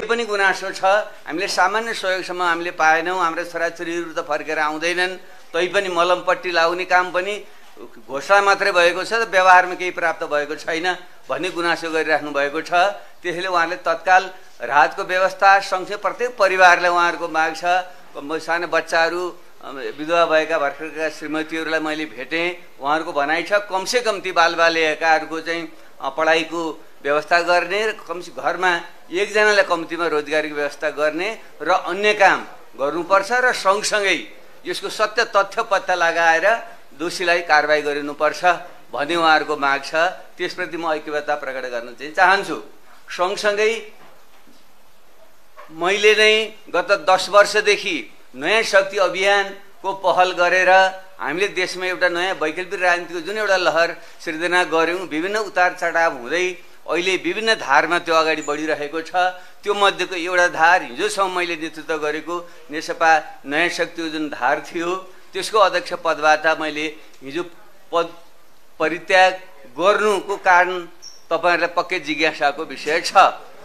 पनि गुनासो छ। हामीले सामान्य सहयोगसम्म हामीले पाएनौँ। हाम्रो छोराछोरीहरू त फर्केर आउँदैनन्, तैपनि मलमपट्टि लाउने काम पनि घोषणा मात्रै भएको छ, व्यवहारमा केही प्राप्त भएको छैन भन्ने गुनासो गरिराख्नु भएको छ। त्यसैले उहाँले तत्काल राहतको व्यवस्था सँगसँगै प्रत्येक परिवारलाई उहाँहरूको माग छ। सानो बच्चाहरू, विधवा भएका भर्खरका श्रीमतीहरूलाई मैले भेटेँ, उहाँहरूको भनाइ छ कमसेकम ती बालबालिकाहरूको चाहिँ पढाइको व्यवस्था गर्ने र कमसे घरमा एकजनालाई कम्तीमा रोजगारीको व्यवस्था गर्ने र अन्य काम गर्नुपर्छ र सँगसँगै यसको सत्य तथ्य पत्ता लगाएर दोषीलाई कारबाही गरिनुपर्छ भन्ने उहाँहरूको माग छ। त्यसप्रति म ऐक्यबद्धता प्रकट गर्न चाहिँ चाहन्छु। सँगसँगै मैले नै गत 10 वर्षदेखि नयाँ शक्ति अभियानको पहल गरेर हामीले देशमा एउटा नयाँ वैकल्पिक राजनीतिको जुन एउटा लहर सृजना गऱ्यौँ, विभिन्न उतार चढाव हुँदै अहिले विभिन्न धारमा त्यो अगाडि बढिरहेको छ। त्यो मध्येको एउटा धार हिजोसम्म मैले नेतृत्व गरेको नेसपा नयाँ शक्तिको जुन धार थियो, त्यसको अध्यक्ष पदबाट मैले हिजो पद परित्याग गर्नुको कारण तपाईहरुलाई पक्कै जिज्ञासाको विषय छ।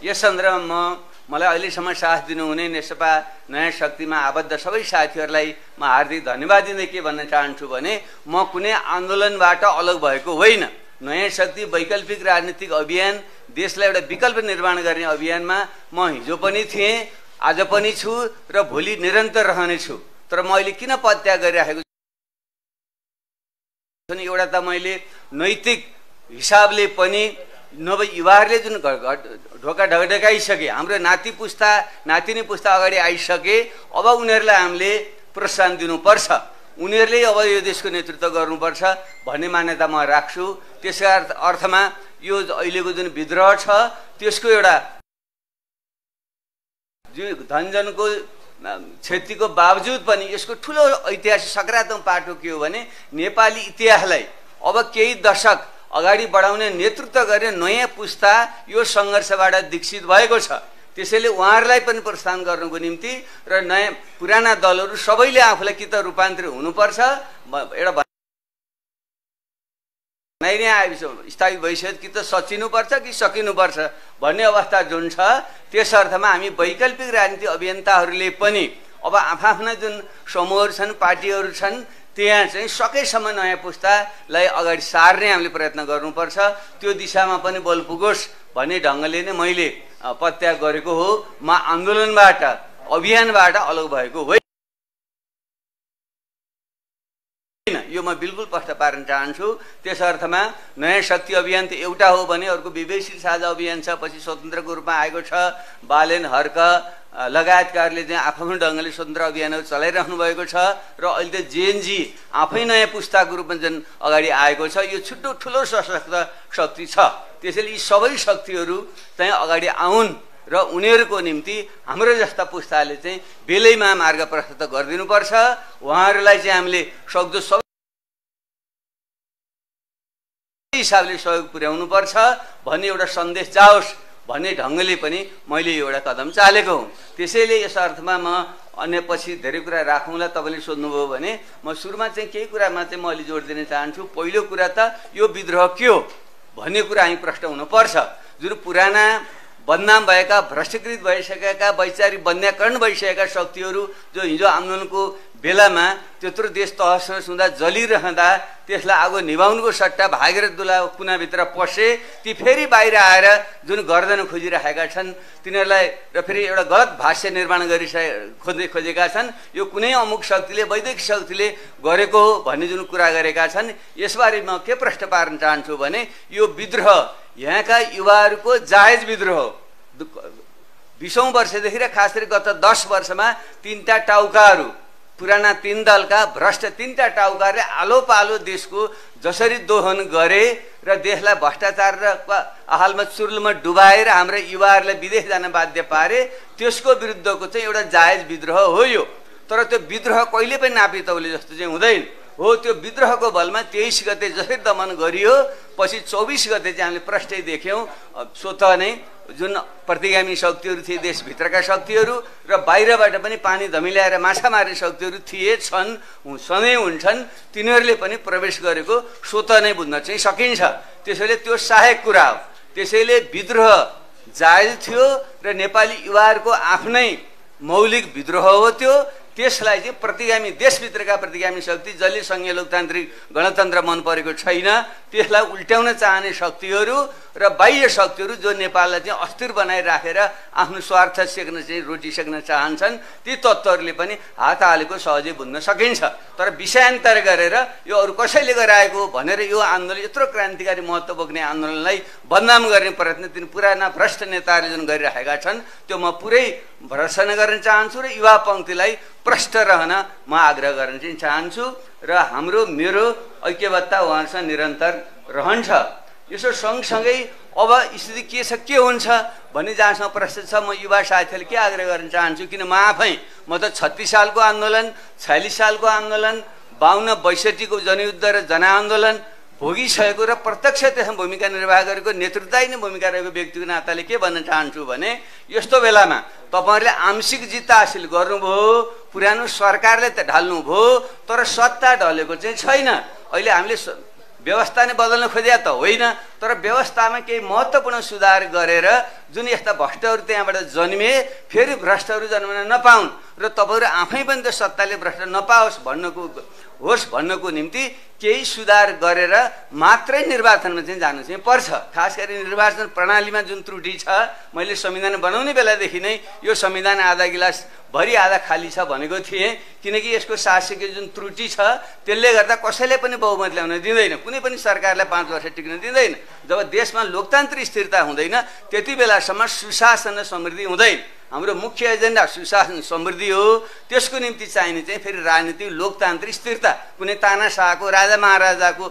यस सन्दर्भमा मलाई अहिलेसम्म साथ दिनुहुने नेसपा नयाँ शक्तिमा आबद्ध सबै साथीहरूलाई म हार्दिक धन्यवाद दिँदै के भन्न चाहन्छु भने म कुनै आन्दोलनबाट अलग भएको होइन। नयाँ शक्ति वैकल्पिक राजनीतिक अभियान, देशलाई एउटा विकल्प निर्माण गर्ने अभियानमा म हिजो पनि थिएँ, आज पनि छु र भोलि निरन्तर रहनेछु। तर म अहिले किन पदत्याग गरिरहेको छु? एउटा त मैले नैतिक हिसाबले पनि नभए युवाहरूले जुन ढोका ढकढकाइसके, हाम्रो नाति पुस्ता नातिनी पुस्ता अगाडि आइसके, अब उनीहरूलाई हामीले प्रोत्साहन दिनुपर्छ, उनीहरूले अब यो देशको नेतृत्व गर्नुपर्छ भन्ने मान्यता म राख्छु। त्यसका अर्थमा यो अहिलेको जुन विद्रोह छ त्यसको एउटा धनजनको क्षतिको बावजुद पनि यसको ठुलो ऐतिहासिक सकारात्मक पाटो के हो भने नेपाली इतिहासलाई अब केही दशक अगाडि बढाउने नेतृत्व गर्ने नयाँ पुस्ता यो सङ्घर्षबाट दीक्षित भएको छ। त्यसैले उहाँहरूलाई पनि प्रोत्साहन गर्नुको निम्ति र नयाँ पुराना दलहरू सबैले आफूलाई कि त रूपान्तरित हुनुपर्छ, एउटा स्थायी भइसक्यो, कि त सचिनुपर्छ कि सकिनुपर्छ भन्ने अवस्था जुन छ, त्यस अर्थमा हामी वैकल्पिक राजनीति अभियन्ताहरूले पनि अब आफ्ना जुन समूहहरू छन्, पार्टीहरू छन्, त्यहाँ चाहिँ सकेसम्म नयाँ पुस्तालाई अगाडि सार्ने हामीले प्रयत्न गर्नुपर्छ। त्यो दिशामा पनि बल पुगोस् भन्ने ढङ्गले नै मैले पदत्याग गरेको हो। म आन्दोलनबाट, अभियानबाट अलग भएको होइन, यो म बिल्कुल स्पष्ट पार्न चाहन्छु। त्यस अर्थमा नयाँ शक्ति अभियान त एउटा हो भने अर्को विवेकशील साझा अभियान छ, पछि स्वतन्त्रको रूपमा आएको छ। बालेन, हर्क लगायतकाहरूले चाहिँ आफ्नो ढङ्गले स्वतन्त्र अभियानहरू चलाइराख्नु भएको छ र अहिले त जेएनजी आफै नयाँ पुस्ताको रूपमा जुन अगाडि आएको छ, यो छुट्टो ठुलो सशक्त शक्ति छ। त्यसैले यी सबै शक्तिहरू चाहिँ अगाडि आउन् र उनीहरूको निम्ति हाम्रो जस्ता पुस्ताले चाहिँ बेलैमा मार्ग प्रशस्त गरिदिनुपर्छ। उहाँहरूलाई चाहिँ हामीले सक्दो सबै हिसाबले सहयोग पुर्याउनुपर्छ भन्ने एउटा सन्देश जाओस् भन्ने ढङ्गले पनि मैले एउटा कदम चालेको हुँ। त्यसैले यस अर्थमा म अन्य पछि धेरै कुरा राखौँला। तपाईँले सोध्नुभयो भने म सुरुमा चाहिँ केही कुरामा चाहिँ म अलि जोड दिन चाहन्छु। पहिलो कुरा त यो विद्रोह के हो भन्ने कुरा हामी प्रश्न हुनुपर्छ। जुन पुराना बदनाम भएका, भ्रष्टीकृत भइसकेका, वैचारिक बन्ध्याकरण भइसकेका शक्तिहरू जो हिजो आन्दोलनको बेलामा त्यत्रो देश तहस हुँदा जलिरहँदा त्यसलाई आगो निभाउनुको सट्टा भागेर दुला कुनाभित्र पसे, ती फेरि बाहिर आएर जुन गर्दन खोजिरहेका छन् तिनीहरूलाई र फेरि एउटा गलत भाष्य निर्माण खोजेका छन्। यो कुनै अमुक शक्तिले, वैदेशिक शक्तिले गरेको हो भन्ने जुन कुरा गरेका छन्, यसबारे म के प्रश्न पार्न चाहन्छु भने यो विद्रोह यहाँका युवाहरूको जायज विद्रोह 20औं वर्षदेखि र खास गरी गत 10 वर्षमा तीनटा टाउकाहरू, पुराना तीन दलका भ्रष्ट तीनटा टाउकाहरूले आलो पालो देशको जसरी दोहन गरे र देशलाई भ्रष्टाचार र हालमा चुर्लमा डुबाएर हाम्रा युवाहरूलाई विदेश जान बाध्य पारे, त्यसको विरुद्धको चाहिँ एउटा जायज विद्रोह हो यो। तर त्यो विद्रोह कहिले पनि नापितौले जस्तो चाहिँ हुँदैन हो। त्यो विद्रोहको बलमा 23 गते जसरी दमन गरियो, पछि 24 गते चाहिँ हामीले प्रष्टै देख्यौँ। स्वतः नै जुन प्रतिगामी शक्तिहरू थिए, देशभित्रका शक्तिहरू र बाहिरबाट पनि पानी धमिल्याएर माछा मार्ने शक्तिहरू थिए, छन्, सधैँ हुन्छन्, तिनीहरूले पनि प्रवेश गरेको स्वतः नै बुझ्न चाहिँ सकिन्छ। त्यसैले त्यो सहायक कुरा हो। त्यसैले विद्रोह जायज थियो र नेपाली युवाहरूको आफ्नै मौलिक विद्रोह हो त्यो। त्यसलाई चाहिँ प्रतिगामी देशभित्रका प्रतिगामी शक्ति जसले सङ्घीय लोकतान्त्रिक गणतन्त्र मन परेको छैन त्यसलाई उल्ट्याउन चाहने शक्तिहरू र बाह्य शक्तिहरू जो नेपाललाई चाहिँ अस्थिर बनाइराखेर आफ्नो स्वार्थ सेक्न चाहिँ रोटी सेक्न चाहन्छन् ती तत्त्वहरूले पनि हात हालेको सहजै बुझ्न सकिन्छ। तर विषयान्तर गरेर यो अरू कसैले गराएको भनेर यो आन्दोलन यत्रो क्रान्तिकारी महत्त्व बोक्ने आन्दोलनलाई बदनाम गर्ने प्रयत्न तिन पुराना भ्रष्ट नेताहरूले जुन गरिरहेका छन् त्यो म पुरै भर्त्सना गर्न चाहन्छु र युवा पङ्क्तिलाई प्रष्ट रहन म आग्रह गर्न चाहिँ चाहन्छु र मेरो ऐक्यबद्धता उहाँहरूसँग निरन्तर रहन्छ। यसो सँगसँगै अब स्थिति के छ के हुन्छ भन्ने जहाँसम्म प्रश्न छ म युवा साथीहरूले के आग्रह गर्न चाहन्छु किन म आफै म त 36 सालको आन्दोलन 46 सालको आन्दोलन 52-62 को जनयुद्ध र जनआन्दोलन भोगिसकेको र प्रत्यक्ष त्यसमा भूमिका निर्वाह गरेको नेतृत्वदायी नै भूमिका रहेको व्यक्तिको नाताले के भन्न चाहन्छु भने यस्तो बेलामा तपाईहरुले आंशिक जित हासिल गर्नुभयो पुरानो सरकारले त ढाल्नुभयो तर सत्ता ढलेको चाहिँ छैन। अहिले हामीले व्यवस्था नै बदल्न खोजिया त होइन तर व्यवस्थामा केही महत्त्वपूर्ण सुधार गरेर जुन यस्ता भ्रष्टहरू त्यहाँबाट जन्मे फेरि भ्रष्टहरू जन्मन नपाउन् र तपाईहरु आफै पनि त सत्ताले भ्रष्ट नपाओस् भन्नको निम्ति केही सुधार गरेर मात्रै निर्वाचनमा चाहिँ जानु चाहिँ पर्छ। खास गरी निर्वाचन प्रणालीमा जुन त्रुटि छ मैले संविधान बनाउने बेलादेखि नै यो संविधान आधा गिलास भरि आधा खाली छ भनेको थिएँ किनकि यसको शासकीय जुन त्रुटि छ त्यसले गर्दा कसैले पनि बहुमत ल्याउन दिँदैन कुनै पनि सरकारलाई 5 वर्ष टिक्न दिँदैन। जब देशमा लोकतान्त्रिक स्थिरता हुँदैन त्यति बेलासम्म सुशासन र समृद्धि हुँदैन। हाम्रो मुख्य एजेन्डा सुशासन समृद्धि हो त्यसको निम्ति चाहिने चाहिँ फेरि राजनीतिक लोकतान्त्रिक स्थिरता कुनै तानाशाहको राजा महाराजाको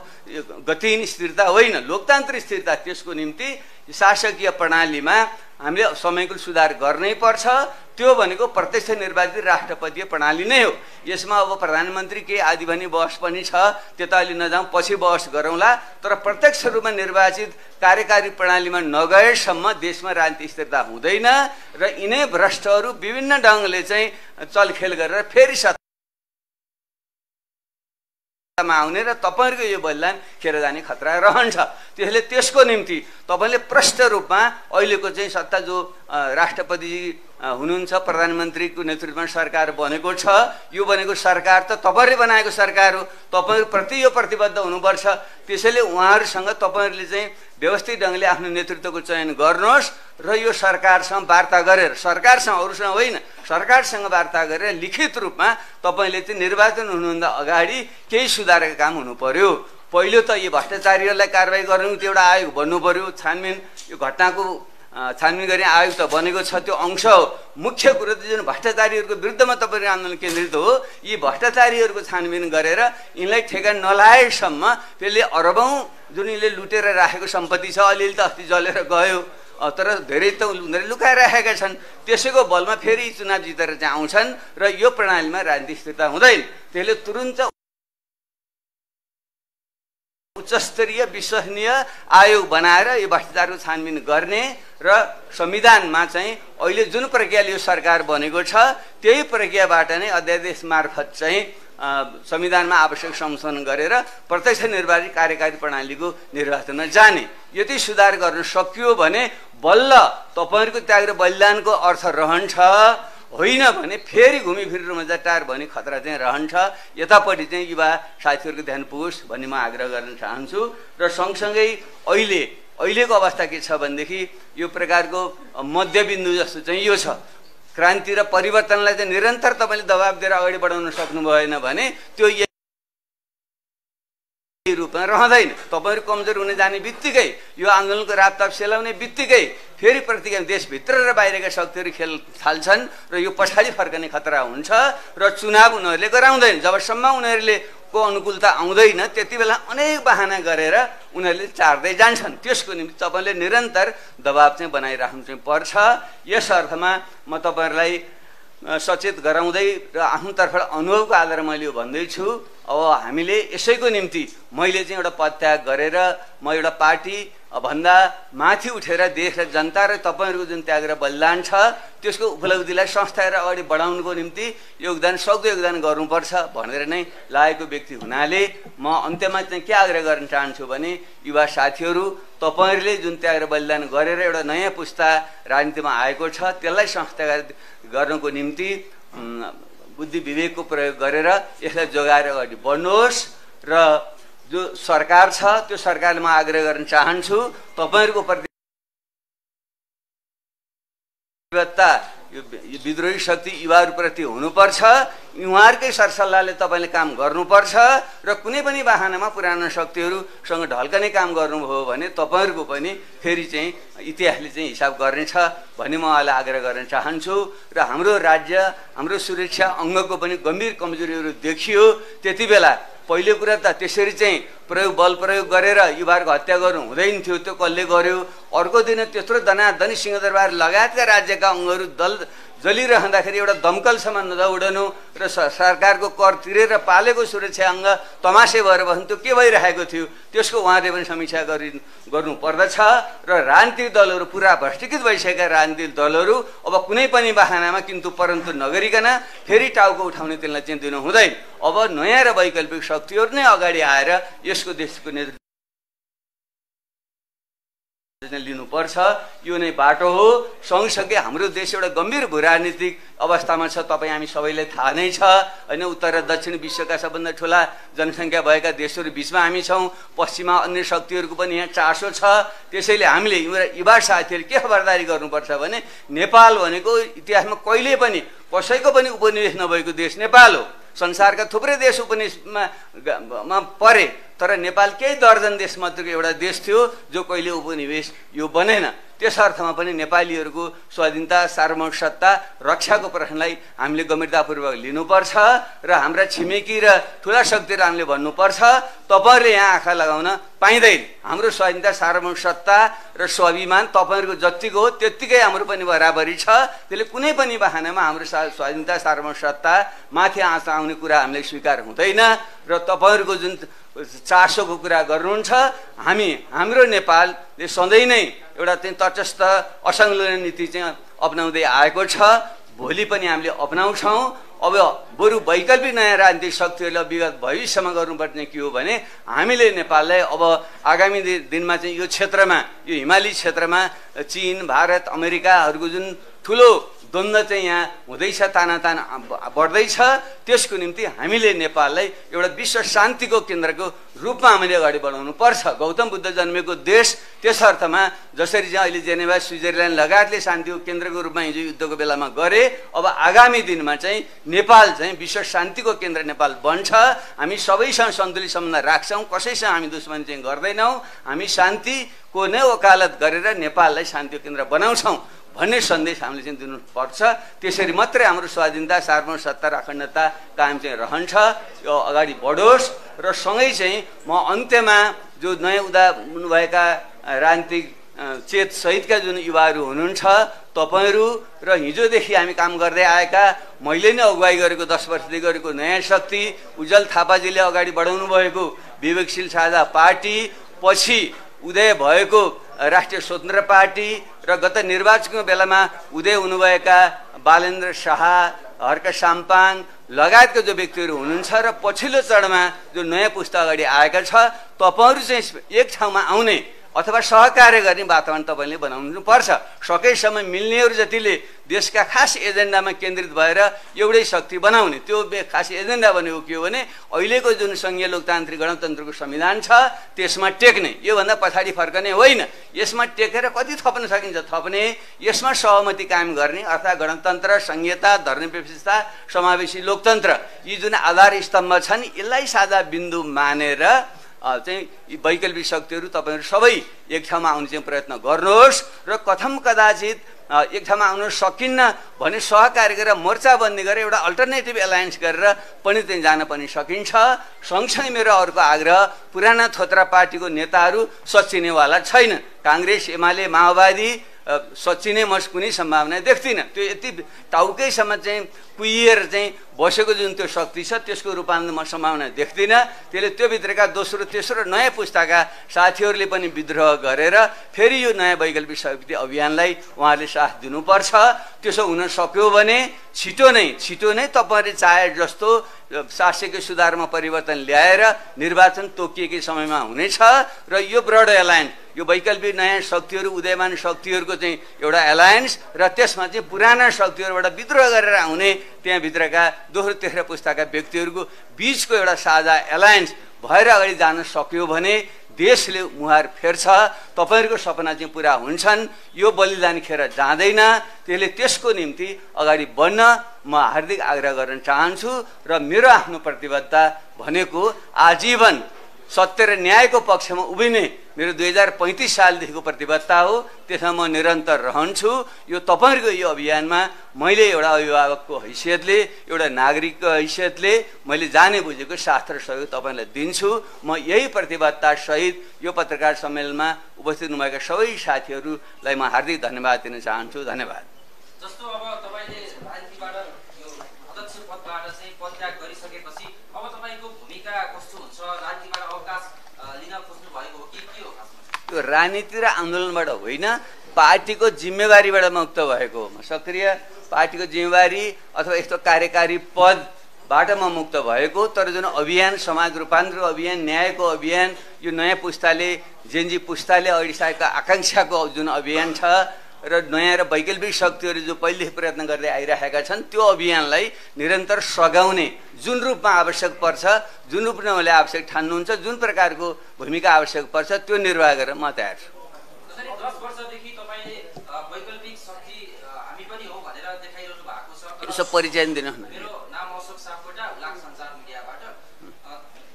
गतिहीन स्थिरता होइन लोकतान्त्रिक स्थिरता त्यसको निम्ति शासकीय प्रणालीमा हामीले समयको सुधार गर्नै पर्छ। त्यो भनेको प्रत्यक्ष निर्वाचित राष्ट्रपतीय प्रणाली नै हो। यसमा अब प्रधानमन्त्री के आदि भनी बहस पनि छ त्यो त अलि नजाउँ पछि बहस गरौँला तर प्रत्यक्ष रूपमा निर्वाचित कार्यकारी प्रणालीमा नगएसम्म देशमा राजनीतिक स्थिरता हुँदैन र यिनै भ्रष्टहरू विभिन्न ढङ्गले चाहिँ चलखेल गरेर फेरि आउने र तपाईहरुको यो बलिदान खेर जाने खतरा रहन्छ। त्यसले त्यसको निम्ति तपाईले प्रष्ट रूपमा अहिलेको चाहिँ सत्ता जो राष्ट्रपति हुनुहुन्छ प्रधानमन्त्रीको नेतृत्वमा सरकार बनेको छ यो बनेको सरकार त तपाईहरुले बनाएको सरकार हो तपाईहरु प्रति यो प्रतिबद्ध हुनुपर्छ। त्यसैले उहाँहरुसँग तपाईहरुले चाहिँ व्यवस्थित ढंगले आफ्नो नेतृत्वको चयन गर्नुहोस् र यो सरकारसँग वार्ता गरेर सरकारसँग अरूसँग होइन सरकारसँग वार्ता गरेर लिखित रूपमा तपाईले चाहिँ निर्वाचन हुनुभन्दा अगाडि केही सुधारका काम हुनु पर्यो। पहिलो त यो भ्रष्टाचारीहरूलाई कारबाही गर्नु त्यो एउटा आयोग बन्नु पर्यो छानबिन यो घटनाको छानबिन गर्ने आयोग त बनेको छ त्यो अंश हो। मुख्य कुरो त जुन भ्रष्टाचारीहरूको विरुद्धमा तपाईको आन्दोलन केन्द्रित हो यी भ्रष्टाचारीहरूको छानबिन गरेर यिनलाई ठेगान नलाएसम्म त्यसले अरबौं जुन यिनले लुटेर राखेको सम्पत्ति छ अलिअलि त अस्ति जलेर गयो तर धेरै त उनीहरूले लुकाइराखेका छन् त्यसैको बलमा फेरि चुनाव जितेर चाहिँ आउँछन् र यो प्रणालीमा राजनीतिक स्थिरता हुँदैन। त्यसले तुरुन्त उच्चस्तरीय विश्वसनीय आयोग बनाएर यो भ्रष्टाचारको छानबिन गर्ने र संविधानमा चाहिँ अहिले जुन प्रक्रियाले यो सरकार बनेको छ त्यही प्रक्रियाबाट नै अध्यादेश मार्फत चाहिँ संविधानमा आवश्यक संशोधन गरेर प्रत्यक्ष निर्वाचित कार्यकारी प्रणालीको निर्वाचनमा जाने यति सुधार गर्न सकियो भने बल्ल तपाईहरुको त्याग र बलिदानको अर्थ रहन्छ होइन भने फेरि घुमिफिरेर मजाटार भन्ने खतरा चाहिँ रहन्छ। यतापट्टि चाहिँ युवा साथीहरूको ध्यान पुगोस् भन्ने म आग्रह गर्न चाहन्छु र सँगसँगै अहिलेको अवस्था के छ भनेदेखि यो प्रकारको मध्यबिन्दु जस्तो चाहिँ यो छ क्रान्ति र परिवर्तनलाई चाहिँ निरन्तर तपाईले दबाब दिएर अगाडि बढाउन सक्नु भएन भने त्यो रूपमा रहँदैन। तपाईहरु कमजोर हुन जाने बित्तिकै यो आन्दोलनको रापताप सेलाउने बित्तिकै फेरि प्रतिगामी देशभित्र र बाहिरका शक्तिहरू खेल थाल्छन् र यो पछाडि फर्कने खतरा हुन्छ र चुनाव उनीहरूले गराउँदैन। जबसम्म उनीहरूले को अनुकूलता आउँदैन त्यति बेला अनेक बहाना गरेर उनीहरूले चार्दै जान्छन्। त्यसको निम्ति तपाईले निरन्तर दबाब चाहिँ बनाइराख्नु चाहिँ पर्छ। यस अर्थमा म तपाईहरुलाई सचेत गराउँदै र आफ्नो तर्फबाट अनुभवको आधारमा मैले यो भन्दैछु अब हामीले यसैको निम्ति मैले चाहिँ एउटा पदत्याग गरेर म एउटा पार्टी भन्दा माथि उठेर देश र जनता र तपाईँहरूको जुन त्याग र बलिदान छ त्यसको उपलब्धिलाई संस्थाएर अगाडि बढाउनुको निम्ति सक्दो योगदान गर्नुपर्छ भनेर नै लागेको व्यक्ति हुनाले म अन्त्यमा चाहिँ के आग्रह गर्न चाहन्छु भने युवा साथीहरू तपाईँहरूले जुन त्याग र बलिदान गरेर एउटा नयाँ पुस्ता राजनीतिमा आएको छ त्यसलाई संस्थागत गर्नको निम्ति बुद्धि विवेकको प्रयोग गरेर यसलाई जोगाएर अगाडि बढ्नुहोस् र जो सरकार छ त्यो सरकारले म आग्रह गर्न चाहन्छु तपाईहरुको प्रतिबद्धता यो विद्रोही शक्ति युवाहरुप्रति हुनुपर्छ उहाँहरुकै सरसल्लाहले तपाईले काम गर्नुपर्छ र कुनै पनि बहानामा पुराना शक्तिहरुसँग ढल्कने काम गर्नुभयो भने तपाईहरुको पनि फेरि चाहिँ इतिहासले चाहिँ हिसाब गर्नेछ भन्ने म अहिले आग्रह गर्न चाहन्छु र हाम्रो राज्य हाम्रो सुरक्षा अंगको पनि गम्भीर कमजोरीहरु देखियो त्यतिबेला पहिलो कुरा त त्यसरी चाहिँ बल प्रयोग गरेर युवाहरुको हत्या गर्नु हुँदैन थियो त्यो कसले गर्यो अर्को दिन त्यत्रो दनादनी सिंहदरबार लगायतका राज्यका अंगहरु जलिरहँदाखेरि एउटा दमकलसम्म नदौडनु र सरकारको कर तिरेर पालेको सुरक्षा अंग तमासे भएर बस्नु के भइरहेको थियो त्यसको उहाँले पनि समीक्षा गर्नु पर्दछ र राजनीतिक दलहरु पुरा भ्रष्टीकृत भइसकेका राजनीतिक दलहरु अब कुनै पनि बहानामा किन्तु परन्तु नगरिकन फेरि टाउको उठाउने त्यसलाई चाहिँ दिनु हुँदैन अब नयाँ र वैकल्पिक शक्तिहरु नै अगाडि आएर यसको देशको नेतृत्व लिनुपर्छ यो नै बाटो हो सँगसँगै हाम्रो देश एउटा गम्भीर भूराजनीतिक अवस्थामा छ तपाई हामी सबैलाई थाहा नै छ हैन उत्तर र दक्षिण विश्वका सबभन्दा ठूला जनसंख्या भएका देशहरु बीचमा हामी छौं पश्चिममा अन्य शक्तिहरुको पनि यहाँ चासो छ त्यसैले हामीले युवा साथीहरु के खबरदारी गर्नुपर्छ भने नेपाल भनेको इतिहासमा कहिले पनि कसैको पनि उपनिवेश नभएको देश नेपाल हो संसारका थुप्रै देश उपनिवेशमा परे तर नेपाल केही दर्जन देश मात्रको एउटा देश थियो जो कहिले उपनिवेश यो बनेन त्यस अर्थमा पनि नेपालीहरुको स्वाधीनता सार्वभौमिक सत्ता रक्षाको प्रश्नलाई हामीले गम्भीरतापूर्वक लिनुपर्छ र हाम्रा छिमेकी र ठूला शक्तिहरु हामीले भन्नुपर्छ तपाईहरुले यहाँ आँखा लगाउन पाइदैन हाम्रो स्वाधीनता सार्वभौमिक सत्ता र स्वाभिमान तपाईहरुको जतिको हो त्यतिकै हाम्रो पनि बराबरी छ त्यसले कुनै पनि बहानामा हाम्रो स्वाधीनता सार्वभौमिक सत्ता माथि आउने कुरा हामीले स्वीकार हुँदैन र तपाईहरुको जुन चासोको कुरा गर्नुहुन्छ हाम्रो नेपालले सधैं नै एउटा चाहिँ तटस्थ असंलग्न नीति चाहिँ अपनाउँदै आएको छ भोलि पनि हामीले अपनाउँछौं अब बरु वैकल्पिक नयाँ राजनीतिक शक्तिहरुले विगत भविष्यमा गर्नुपर्ने के हो भने हामीले नेपाललाई अब आगामी दिनमा चाहिँ यो क्षेत्रमा यो हिमाली क्षेत्रमा चीन भारत अमेरिकाहरुको जुन ठूलो द्वन्द्व चाहिँ यहाँ हुँदैछ तानातान बढ्दैछ त्यसको निम्ति हामीले नेपाललाई एउटा विश्व शान्तिको केन्द्रको रूपमा हामीले अगाडि बढाउनु पर्छ गौतम बुद्ध जन्मेको देश त्यस अर्थमा जसरी चाहिँ अहिले जेनेभा स्विजरल्यान्ड लगायतले शान्तिको केन्द्रको रूपमा हिजो युद्धको बेलामा गरे अब आगामी दिनमा चाहिँ नेपाल चाहिँ विश्व शान्तिको केन्द्र नेपाल बन्छ हामी सबैसँग सन्तुलित सम्बन्ध राख्छौं कसैसँग हामी दुश्मनी चाहिँ गर्दैनौं हामी शान्तिको नै वकालत गरेर नेपाललाई शान्तिको केन्द्र बनाउँछौं भन्ने सन्देश हामीले चाहिँ दिनुपर्छ त्यसरी मात्रै हाम्रो स्वाधीनता सार्वभौमिक सत्ता र अखण्डता कायम चाहिँ रहन्छ यो अगाडि बढोस् र सँगै चाहिँ म अन्त्यमा जो नयाँ उदा भएका राजनीतिक चेत सहितका जुन युवाहरू हुनुहुन्छ तपाईहरु र हिजोदेखि हामी काम गर्दै आएका मैले नै अगुवाई गरेको 10 वर्षदेखि गरेको नयाँ शक्ति उज्जवल थापाजीले अगाडि बढाउनु भएको विवेकशील साझा पार्टी पछि उदय भएको राष्ट्रिय स्वतन्त्र पार्टी र गत निर्वाचनको बेलामा उदय हुनुभएका बालेन्द्र शाह हर्क साम्पाङ लगायतका जो व्यक्तिहरु हुनुहुन्छ र पछिल्लो चरणमा जो नयाँ पुस्ता अगाडि आएका छ तपाईहरु चाहिँ एक ठाउँमा आउने अथवा सहकार्य गर्ने वातावरण तपाईले बनाउनु पर्छ सकेसम्म मिल्नेहरु जतिले देशका खास एजेन्डामा केन्द्रित भएर एउटै शक्ति बनाउने त्यो खास एजेन्डा भनेको के हो भने अहिलेको जुन संघीय लोकतान्त्रिक गणतन्त्रको संविधान छ त्यसमा टेक्ने यो भन्दा पछाडी फर्कने होइन यसमा टेकेर कति थप्न सकिन्छ थप्ने यसमा सहमति कायम गर्ने अर्थात् गणतन्त्र संहिता धर्मनिरपेक्षता समावेशी लोकतन्त्र यी जुन आधार स्तम्भ छन् यसलाई साझा बिन्दु मानेर चाहिँ वैकल्पिक शक्तिहरु तपाईहरु सबै एक ठाउँमा आउने चाहिँ प्रयत्न गर्नुहोस् र कथम कदाचित एक ठाउँमा आउन सकिन्न भने सहकार्य गरेर मोर्चाबन्दी गरेर एउटा अल्टरनेटिभ एलायन्स गरेर पनि चाहिँ जान पनि सकिन्छ सँगसँगै मेरो अर्को आग्रह पुराना थोत्रा पार्टीको नेताहरू सच्चिनेवाला छैन कांग्रेस एमाले माओवादी सच्चिनै म कुनै सम्भावना देख्दिनँ। त्यो यति टाउकैसम्म चाहिँ कुहिएर चाहिँ बसेको जुन त्यो शक्ति छ त्यसको रूपान्तरण म सम्भावना देख्दिनँ। त्यसले त्योभित्रका दोस्रो तेस्रो नयाँ पुस्ताका साथीहरूले पनि विद्रोह गरेर फेरि यो नयाँ वैकल्पिक शक्ति अभियानलाई उहाँहरूले साथ दिनुपर्छ। त्यसो हुन सक्यो भने छिटो नै तपाईँहरूले चाहे जस्तो शासकीय सुधारमा परिवर्तन ल्याएर निर्वाचन तोकिएकै समयमा हुनेछ र यो ब्रड एलायन्स यो वैकल्पिक नयाँ शक्तिहरू उदयमान शक्तिहरूको चाहिँ एउटा एलायन्स र त्यसमा चाहिँ पुराना शक्तिहरूबाट विद्रोह गरेर आउने त्यहाँभित्रका दोस्रो तेस्रो पुस्ताका व्यक्तिहरूको बिचको एउटा साझा एलायन्स भएर अगाडि जान सक्यो भने देशले मुहार फेर्छ। तपाईँहरूको सपना चाहिँ पुरा हुन्छन्। यो बलिदान खेर जाँदैन। त्यसले त्यसको निम्ति अगाडि बढ्न म हार्दिक आग्रह गर्न चाहन्छु र मेरो आफ्नो प्रतिबद्धता भनेको आजीवन सत्य र न्यायको पक्षमा उभिने मेरो 2035 सालदेखिको प्रतिबद्धता हो। त्यसमा म निरन्तर रहन्छु। यो तपाईँहरूको यो अभियानमा मैले एउटा अभिभावकको हैसियतले एउटा नागरिकको हैसियतले मैले जाने बुझेको साथ र सहयोग तपाईँलाई दिन्छु। म यही प्रतिबद्धता सहित यो पत्रकार सम्मेलनमा उपस्थित हुनुभएका सबै साथीहरूलाई म हार्दिक धन्यवाद दिन चाहन्छु। धन्यवाद। जस्तो अब तपाईले राजनीतिबाट यो अध्यक्ष पदबाट चाहिँ पदत्याग गरिसकेपछि अब तपाईको भूमिका कस्तो हुन्छ? राजनीतिबाट अवकाश लिन खोज्नु भएको हो कि के हो खासमा? त्यो राजनीति र आन्दोलनबाट होइन, पार्टीको जिम्मेवारीबाट मुक्त भएको हो। सक्रिय पार्टीको जिम्मेवारी अथवा यस्तो कार्यकारी पदबाट म मुक्त भएको। तर जुन अभियान समाज रूपान्तरणको अभियान न्यायको अभियान यो नयाँ पुस्ताले जेनजी पुस्ताले अहिलेसम्मको आकाङ्क्षाको जुन अभियान छ र नयाँ र वैकल्पिक शक्तिहरू जो पहिलेदेखि प्रयत्न गर्दै आइरहेका छन् त्यो अभियानलाई निरन्तर सघाउने जुन रूपमा आवश्यक पर्छ, जुन रूपमा उहाँले आवश्यक ठान्नुहुन्छ, जुन प्रकारको भूमिका आवश्यक पर्छ त्यो निर्वाह गरेर म तयार छु। 10 वर्षदेखि तपाईले वैकल्पिक शक्ति हामी पनि हो भनेर देखाइरहनु भएको छ। यसो परिचय दिनुहोस् न। मेरो नाम अशोक सापकोटा, उलाक सञ्चार मिडियाबाट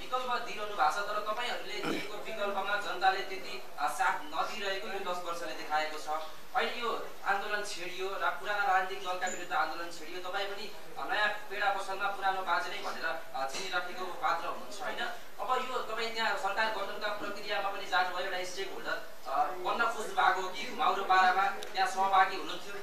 विकल्प दिइरहनु भएको छ। तर तपाईहरूले दिएको विकल्पमा जनताले त्यति साथ नदिइरहेको यो 10 वर्षले देखाएको छ। अहिले यो आन्दोलन छेडियो र पुराना राजनीतिक दलका विरुद्ध आन्दोलन छेडियो। तपाईँ पनि नयाँ पेडा पसलमा पुरानो बाजे नै भनेर चिनिराखेको पात्र हुनुहुन्छ होइन? अब यो तपाईँ त्यहाँ सरकार गठनका प्रक्रियामा पनि जानुभयो, एउटा स्टेक होल्डर बन्न खोज्नु भएको कि माउरो पारामा त्यहाँ सहभागी हुनुहुन्थ्यो?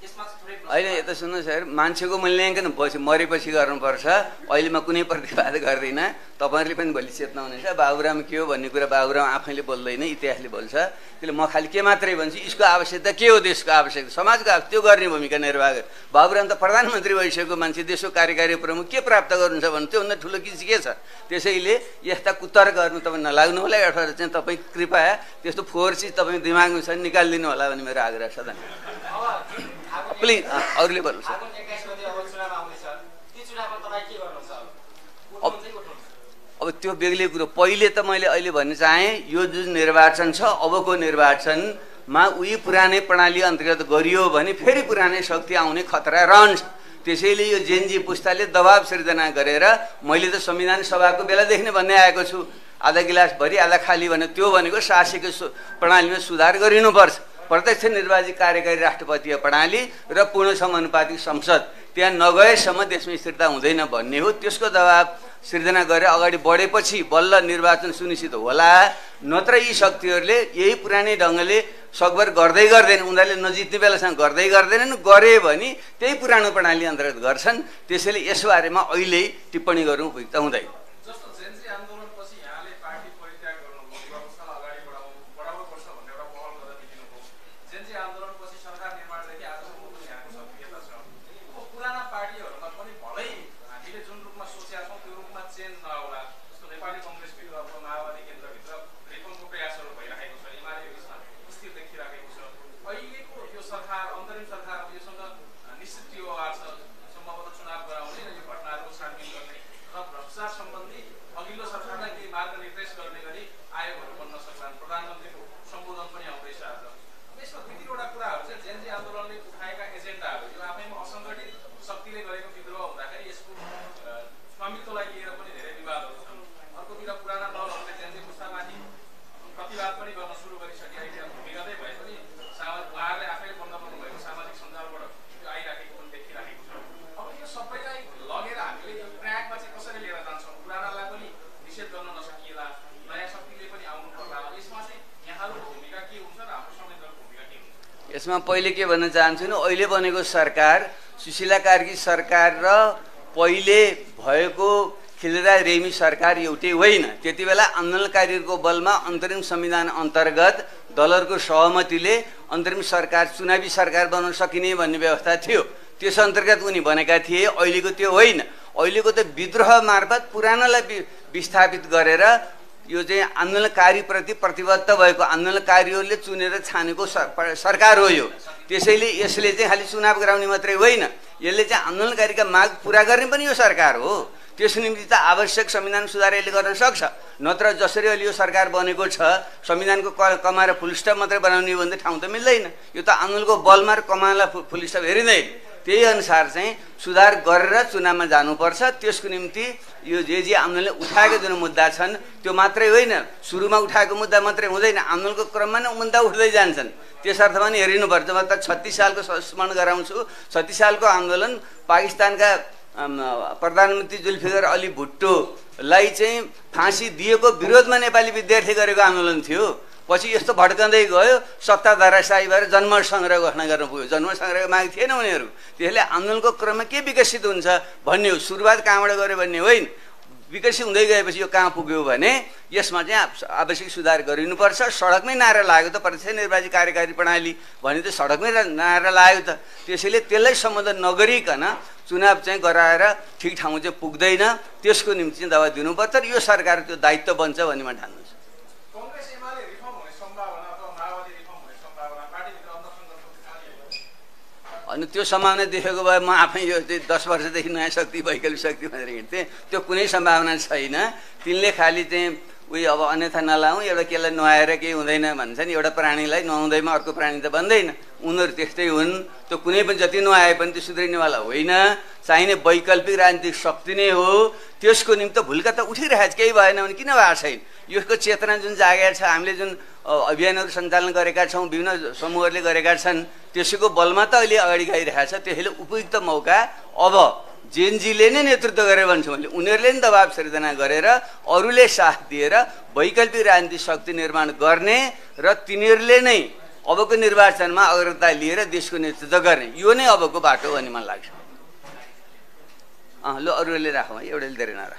यसमा थोरै अहिले यता सुन्नुहोस् सर, मान्छेको मूल्याङ्कन मरेपछि गर्नुपर्छ। अहिले म कुनै प्रतिवाद गर्दिनँ। तपाईँहरूले पनि भोलि चेत्नुहुनेछ। बाबुराम के हो भन्ने कुरा बाबुराम आफैले बोल्दैन, इतिहासले बोल्छ। त्यसले म खालि के मात्रै भन्छु, यसको आवश्यकता के हो, देशको आवश्यकता, समाजको त्यो गर्ने भूमिका निर्वाह गर। बाबुराम त प्रधानमन्त्री भइसकेको मान्छे, देशको कार्यकारी प्रमुख, के प्राप्त गर्नुहुन्छ भने त्योभन्दा ठुलो चिज के छ? त्यसैले यस्ता कुतर्कहरू तपाईँ नलाग्नु होला। अथवा चाहिँ तपाईँ कृपया त्यस्तो फोहोर चिज तपाईँ दिमागमा छ निकालिदिनु होला भन्ने मेरो आग्रह छ। धन्यवाद। प्लिज अरूले भन्नु छ। अब त्यो बेग्लै कुरो। पहिले त मैले अहिले भन्न चाहेँ यो जुन निर्वाचन छ अबको निर्वाचनमा उही पुरानै प्रणाली अन्तर्गत गरियो भने फेरि पुरानै शक्ति आउने खतरा रहन्छ। त्यसैले यो जेनजी पुस्ताले दबाब सिर्जना गरेर मैले त संविधान सभाको बेलादेखि नै भन्दै आएको छु, आधा गिलास भरि आधा खाली भने त्यो भनेको शासकीय प्रणालीमा सुधार गरिनुपर्छ। प्रत्यक्ष निर्वाचित कार्यकारी राष्ट्रपतीय प्रणाली र पूर्ण समानुपातिक संसद त्यहाँ नगएसम्म देशमा स्थिरता हुँदैन भन्ने हो। त्यसको दबाब सिर्जना गरेर अगाडि बढेपछि बल्ल निर्वाचन सुनिश्चित होला। नत्र यी शक्तिहरूले यही पुरानै ढङ्गले सकभर गर्दै गर्दैन, उनीहरूले नजित्ने बेलासम्म गर्दै गर्दैनन्। गरे भने त्यही पुरानो प्रणाली अन्तर्गत गर्छन्। त्यसैले यसबारेमा अहिले टिप्पणी गर्नु उपयुक्त हुँदैन। संबंध यसमा पहिले के भन्न चाहन्छु नि, अहिले बनेको सरकार सुशीला कार्की सरकार र पहिले भएको खिलराज रेग्मी सरकार एउटै होइन। त्यति बेला आन्दोलनकारीहरूको बलमा अन्तरिम संविधान अन्तर्गत दलहरूको सहमतिले अन्तरिम सरकार चुनावी सरकार बनाउन सकिने भन्ने व्यवस्था थियो। त्यस अन्तर्गत उनी बनेका थिए। अहिलेको त्यो होइन। अहिलेको त विद्रोह मार्फत पुरानालाई विस्थापित गरेर यो चाहिँ आन्दोलनकारीप्रति प्रतिबद्ध भएको आन्दोलनकारीहरूले चुनेर छानेको सरकार हो यो। त्यसैले यसले चाहिँ खालि चुनाव गराउने मात्रै होइन, यसले चाहिँ आन्दोलनकारीका माग पुरा गर्ने पनि यो सरकार हो। त्यस निम्ति त आवश्यक संविधान सुधार यसले गर्न सक्छ। नत्र जसरी अहिले यो सरकार बनेको छ संविधानको कमाएर फुलस्टप मात्रै बनाउने भने ठाउँ त मिल्दैन। यो त आन्दोलनको बलमा र कमाएला फुलस्टप हेरिँदैन। त्यही अनुसार चाहिँ सुधार गरेर चुनावमा जानुपर्छ। त्यसको निम्ति यो जे आन्दोलनले उठाएको जुन मुद्दा छन् त्यो मात्रै होइन, सुरुमा उठाएको मुद्दा मात्रै हुँदैन, आन्दोलनको क्रममा नै मुद्दा उठ्दै जान्छन्। त्यस अर्थमा नि हेरिनुपर्छ। म त 36 सालको स्मरण गराउँछु। 36 सालको आन्दोलन पाकिस्तानका प्रधानमन्त्री जुल्फिकार अली भुट्टोलाई चाहिँ फाँसी दिएको विरोधमा नेपाली विद्यार्थी गरेको आन्दोलन थियो। पछि यस्तो भड्कँदै गयो, सत्ता धराशायी भएर जन्म सङ्ग्रह घोषणा गर्न पुग्यो। जन्म सङ्ग्रहको माग थिएन उनीहरू। त्यसले आन्दोलनको क्रममा के विकसित हुन्छ भन्ने हो, सुरुवात कहाँबाट गऱ्यो भन्ने होइन। विकसित हुँदै गएपछि यो कहाँ पुग्यो भने यसमा चाहिँ आवश्यक सुधार गरिनुपर्छ। सडकमै नारा लाग्यो त प्रत्यक्ष निर्वाचित कार्यकारी प्रणाली भने त सडकमै नारा लाग्यो त। त्यसैले त्यसलाई सम्बोधन नगरिकन चुनाव चाहिँ गराएर ठिक ठाउँ चाहिँ पुग्दैन। त्यसको निम्ति चाहिँ दबाब दिनुपर्छ र यो सरकार त्यो दायित्व बन्छ भन्ने म ठान्छु। अनि त्यो सम्भावना देखेको भए म आफै यो 10 वर्षदेखि नयाँ शक्ति वैकल्पिक शक्ति भनेर हिँड्थेँ। त्यो कुनै सम्भावना छैन। तिनले खालि चाहिँ उयो अब अन्यथा नलाउँ, एउटा केलाई नुहाएर केही हुँदैन भन्छ नि, एउटा प्राणीलाई नुहाउँदैमा अर्को प्राणी त बन्दैन। उनीहरू त्यस्तै हुन्। त्यो कुनै पनि जति नुहाए पनि त्यो सुध्रिनेवाला होइन। चाहिने वैकल्पिक राजनीतिक शक्ति नै हो। त्यसको निम्ति भुल्का त उठिरहेको छ, केही भएन भने किन भएको छैन। यसको चेतना जुन जागेको छ, हामीले जुन अभियानहरू सञ्चालन गरेका छौँ, विभिन्न समूहहरूले गरेका छन्, त्यसैको बलमा त अहिले अगाडि गइरहेको छ। त्यसैले उपयुक्त मौका अब जेएनजीले नै नेतृत्व गरेर भन्छु मैले, उनीहरूले नै दबाब सिर्जना गरेर अरूले साथ दिएर वैकल्पिक राजनीतिक शक्ति निर्माण गर्ने र तिनीहरूले नै अबको निर्वाचनमा अग्रता लिएर देशको नेतृत्व गर्ने, यो नै अबको बाटो हो भन्ने मलाई लाग्छ। ल अरूले राखौँ है, एउटाले धेरै नराख।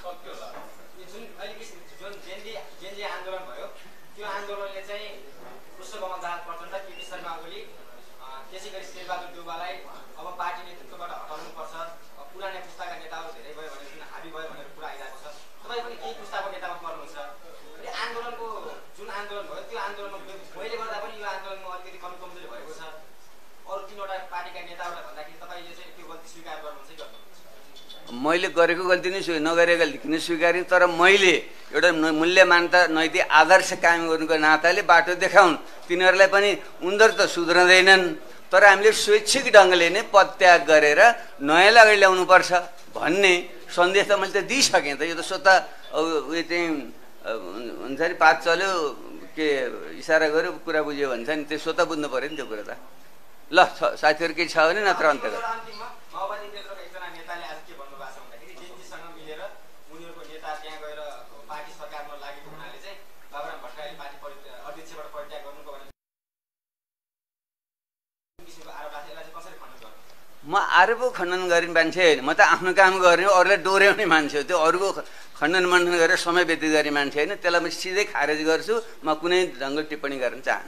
मैले गरेको गल्ती नै नगरेको गल्ती किन स्वीकार्ने, तर मैले एउटा मूल्य मान्यता नैतिक आदर्श कायम गर्नुको नाताले बाटो देखाउन्। तिनीहरूलाई पनि उनीहरू त सुध्रँदैनन्, तर हामीले स्वैच्छिक ढङ्गले नै पदत्याग गरेर नयाँलाई अगाडि ल्याउनुपर्छ भन्ने सन्देश त मैले त दिइसकेँ त। यो त स्वतः उयो चाहिँ हुन्छ नि, पात चल्यो के इसारा गर्यो कुरा बुझ्यो भन्छ नि, त्यो स्वतः बुझ्नु पऱ्यो नि त्यो कुरा त। ल साथीहरू केही छ भने नत्र अन्त गर। म आरोपको खण्डन गर्ने मान्छे होइन, म त आफ्नो काम गर्ने हो, अरूलाई डोर्याउने मान्छे हो। त्यो अरूको खण्डन मण्डन गरेर समय व्यतीत गर्ने मान्छे होइन। त्यसलाई म सिधै खारेज गर्छु। म कुनै ढङ्गको टिप्पणी गर्न चाहन्न।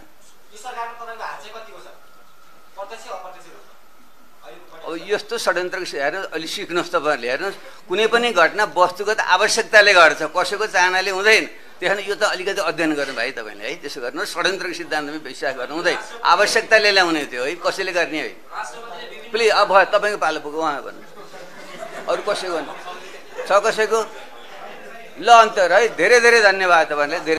अब यस्तो षड्यन्त्रको हेर्नु, अलि सिक्नुहोस् तपाईँहरूले। हेर्नुहोस्, कुनै पनि घटना वस्तुगत आवश्यकताले गर्छ, कसैको चाहनाले हुँदैन। त्यहाँ यो त अलिकति अध्ययन गर्नु भाइ तपाईँले है। त्यसो गर्नु, षड्यन्त्रको सिद्धान्तमा विश्वास गर्नु हुँदैन। आवश्यकताले ल्याउने थियो है, कसैले गर्ने है। प्लिज अब भयो, तपाईँको पालो पुग्यो उहाँ भन्नु। अरू कसैको छ कसैको? ल अन्त है, धेरै धेरै धन्यवाद तपाईँलाई।